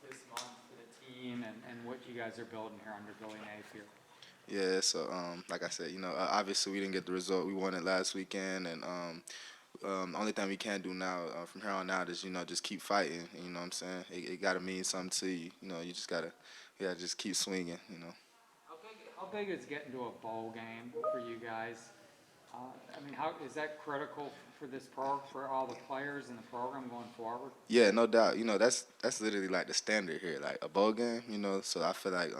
this month for the team and what you guys are building here under Billy Napier? Yeah, so like I said, obviously we didn't get the result we wanted last weekend, and the only thing we can do now from here on out is just keep fighting. You know what I'm saying? It gotta mean something to you. You just gotta just keep swinging. How big is getting to a bowl game for you guys? I mean, how is that critical for this for all the players in the program going forward? Yeah, no doubt. That's literally like the standard here, like a bowl game. So I feel like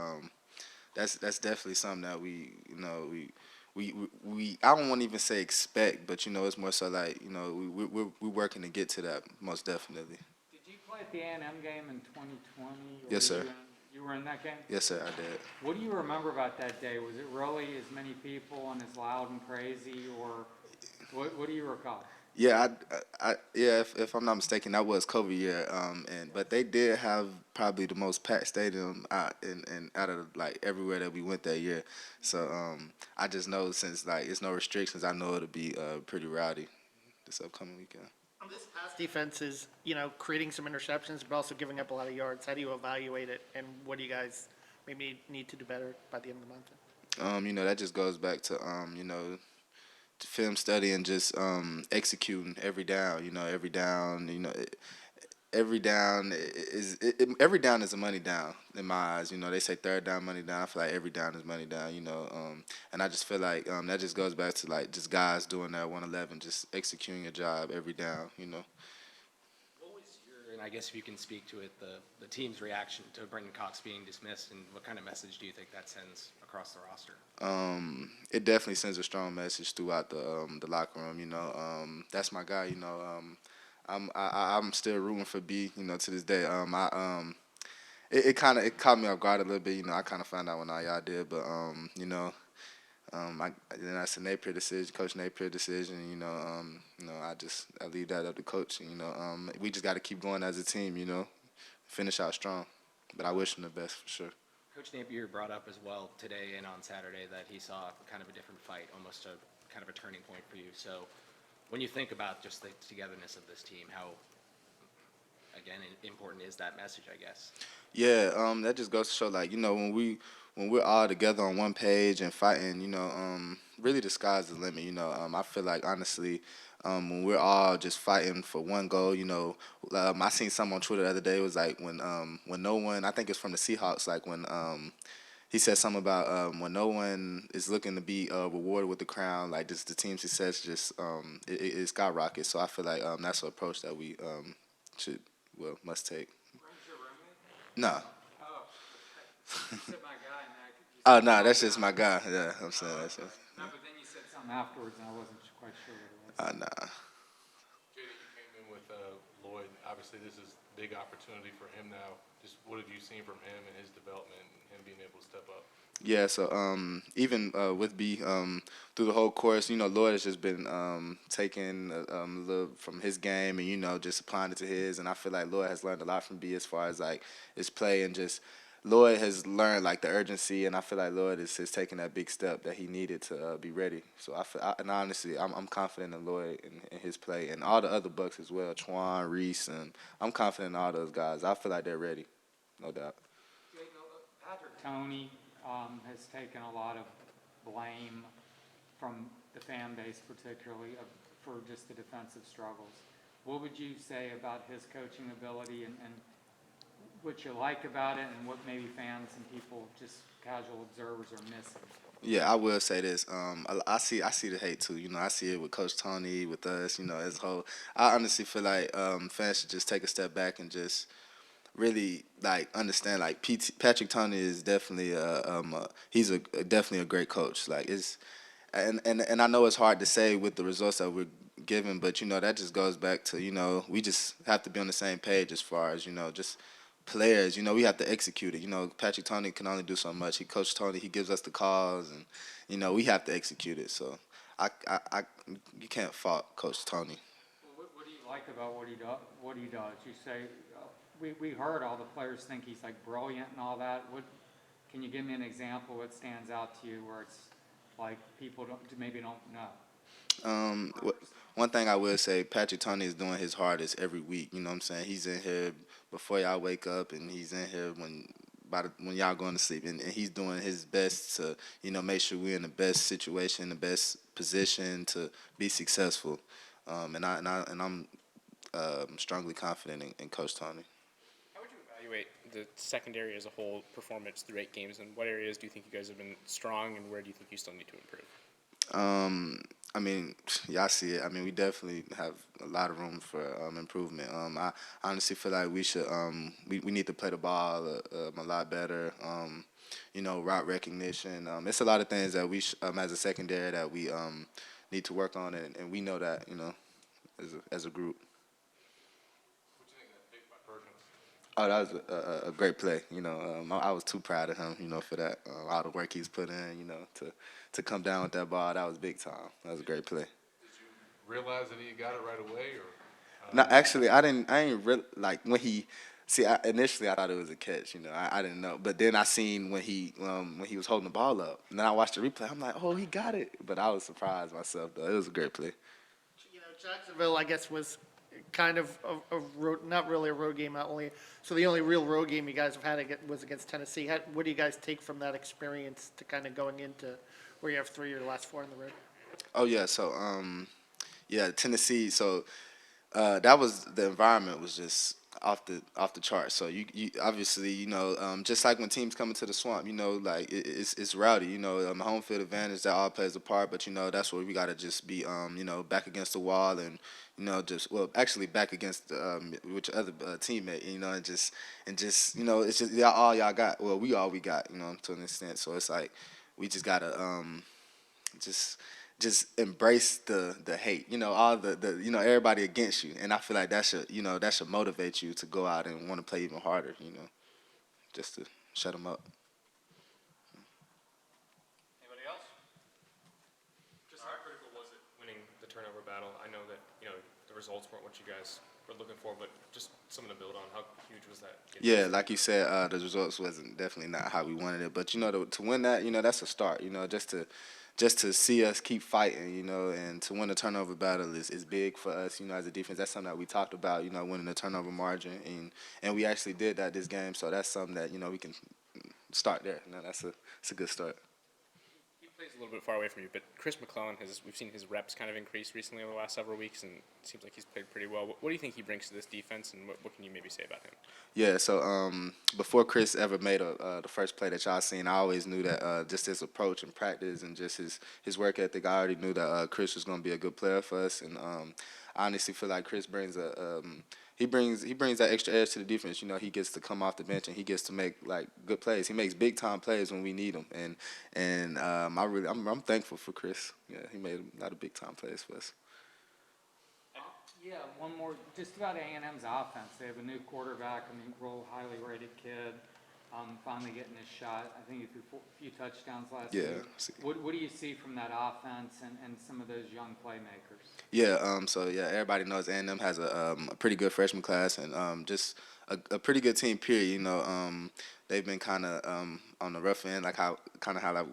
that's definitely something that we I don't want to even say expect, but it's more so like we're working to get to that most definitely. Did you play at the A&M game in 2020, or Yes, were sir. you were in that game? Yes, sir. I did. What do you remember about that day? Was it really as many people and as loud and crazy, or what do you recall? Yeah, yeah. If I'm not mistaken, that was COVID year. But they did have probably the most packed stadium and out of like everywhere that we went that year. So I just know since like it's no restrictions, I know it'll be pretty rowdy this upcoming weekend. This past defense is, creating some interceptions, but also giving up a lot of yards. How do you evaluate it, and what do you guys maybe need to do better by the end of the month? That just goes back to film study and just executing every down. Every down. Every down is a money down in my eyes. They say third down, money down. I feel like every down is money down. And I just feel like that just goes back to like just guys doing that 111, just executing a job every down. What was your, and I guess if you can speak to it, the team's reaction to Brendan Cox being dismissed, and what kind of message do you think that sends across the roster? It definitely sends a strong message throughout the locker room. That's my guy. I'm still rooting for B. To this day. It caught me off guard a little bit. I kind of found out when all y'all did, but then that's a Napier decision, Coach Napier decision. I leave that up to Coach. We just got to keep going as a team. Finish out strong. But I wish him the best for sure. Coach Napier brought up as well today and on Saturday that he saw kind of a different fight, almost a kind of a turning point for you. So when you think about just the togetherness of this team, how, again, important is that message, I guess? Yeah, that just goes to show, like, when we're all together on one page and fighting, really the sky's the limit. I feel like honestly, when we're all just fighting for one goal, I seen something on Twitter the other day. It was like when no one, I think it's from the Seahawks, like when he said something about when no one is looking to be rewarded with the crown, like just the team success just it skyrockets. So I feel like that's an approach that we should must take. Brent's your roommate? No. Oh, you said my guy, and you Oh said no, calm that's just down. my guy. Yeah, I'm saying that's just. No, but then you said something afterwards, and I wasn't quite sure what it was. Nah. Jaydon, you came in with Lloyd. Obviously, this is a big opportunity for him now. Just what have you seen from him and his development and him being able to step up? Yeah, so even with B through the whole course, Lloyd has just been taking a little from his game and just applying it to his, and I feel like Lloyd has learned a lot from B as far as like his play and just Lloyd has learned like the urgency, and I feel like Lloyd is taking that big step that he needed to be ready. So and honestly, I'm confident in Lloyd and his play and all the other Bucks as well, Twan, Reese, and I'm confident in all those guys. I feel like they're ready, no doubt. Patrick Tony has taken a lot of blame from the fan base, particularly for just the defensive struggles. What would you say about his coaching ability and what you like about it, and what maybe fans and people, just casual observers, are missing? Yeah, I will say this. I see the hate too. I see it with Coach Tony, with us. As a whole. I honestly feel like fans should just take a step back and just really like understand. Like Patrick Tony is definitely he's definitely a great coach. Like it's and I know it's hard to say with the results that we're given, but that just goes back to we just have to be on the same page as far as just players. We have to execute it. Patrick Tony can only do so much. Coach Tony, he gives us the calls, and we have to execute it. So I you can't fault Coach Tony. Well, what do you like about what he does? What he does? You say we heard all the players think he's like brilliant and all that. What can you give me an example? What stands out to you where it's like people maybe don't know? Um, what, one thing I will say, Patrick Tony is doing his hardest every week. You know what I'm saying? He's in here before y'all wake up, and he's in here when y'all going to sleep, and he's doing his best to make sure we're in the best situation, the best position to be successful. I'm strongly confident in Coach Tony. How would you evaluate the secondary as a whole performance through 8 games, and what areas do you think you guys have been strong, and where do you think you still need to improve? I mean, y'all see it. I mean, we definitely have a lot of room for improvement. I honestly feel like we should we need to play the ball a lot better. Route recognition. It's a lot of things that we as a secondary that we need to work on, and we know that as a group. What you think of that pick by Perkins? Oh, that was a great play. I was too proud of him, for that. All the work he's put in, to come down with that ball, that was big time. That was a great play. Did you realize that he got it right away, or? No, actually, I ain't really, like, when he, initially I thought it was a catch, I didn't know. But then I seen when he was holding the ball up. And then I watched the replay, I'm like, oh, he got it. But I was surprised myself, though. It was a great play. Jacksonville, I guess, was kind of a road, not really a road game, so the only real road game you guys have had was against Tennessee. What do you guys take from that experience to kind of going into where you have 3 of your last 4 on the road? Oh, yeah, so, Tennessee, so that was, the environment was just off the chart. So you obviously, just like when teams come into the swamp, like it's rowdy, home field advantage, that all plays a part, but that's where we got to just be back against the wall, and actually back against which other teammate, and just it's just all y'all got. Well, we all we got, to an extent. So it's like we just got to just embrace the hate, all the everybody against you, and I feel like that should motivate you to go out and want to play even harder, just to shut them up. Anybody else? Just how critical was it winning the turnover battle? I know that the results weren't what you guys were looking for, but just something to build on. How huge was that? Yeah, like you said, the results wasn't definitely not how we wanted it, but to win that, that's a start. Just to see us keep fighting, and to win the turnover battle is big for us, as a defense. That's something that we talked about, winning the turnover margin, and we actually did that this game. So that's something that we can start there. That's a good start. He plays a little bit far away from you, but Chris McClellan we've seen his reps kind of increase recently over the last several weeks, and it seems like he's played pretty well. What do you think he brings to this defense, and what can you maybe say about him? Yeah, so before Chris ever made the first play that y'all seen, I always knew that just his approach and practice and just his work ethic, I already knew that Chris was going to be a good player for us, and I honestly feel like Chris brings he brings that extra edge to the defense. He gets to come off the bench and he gets to make like good plays. He makes big time plays when we need him, and I'm thankful for Chris. Yeah, he made a lot of big time plays for us. Yeah, one more, just about A&M's offense. They have a new quarterback, real highly rated kid, finally getting his shot. I think he threw a few touchdowns last week. What do you see from that offense and some of those young playmakers? Yeah, everybody knows A&M has a pretty good freshman class, and just a pretty good team, period. They've been kind of on the rough end, like how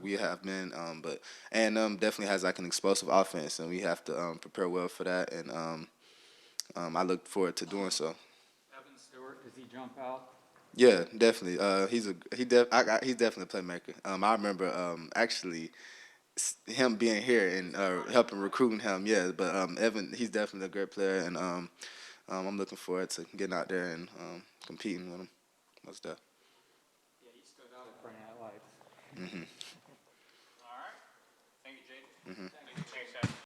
we have been, but A&M definitely has like an explosive offense, and we have to prepare well for that, and I look forward to doing so. Evan Stewart, does he jump out? Yeah, definitely. He's definitely a playmaker. I remember actually him being here and helping recruiting him. Yeah, but Evan, he's definitely a great player, and I'm looking forward to getting out there and competing with him. What's that? Yeah, he stood out at Friday Night Lights. Mm-hmm.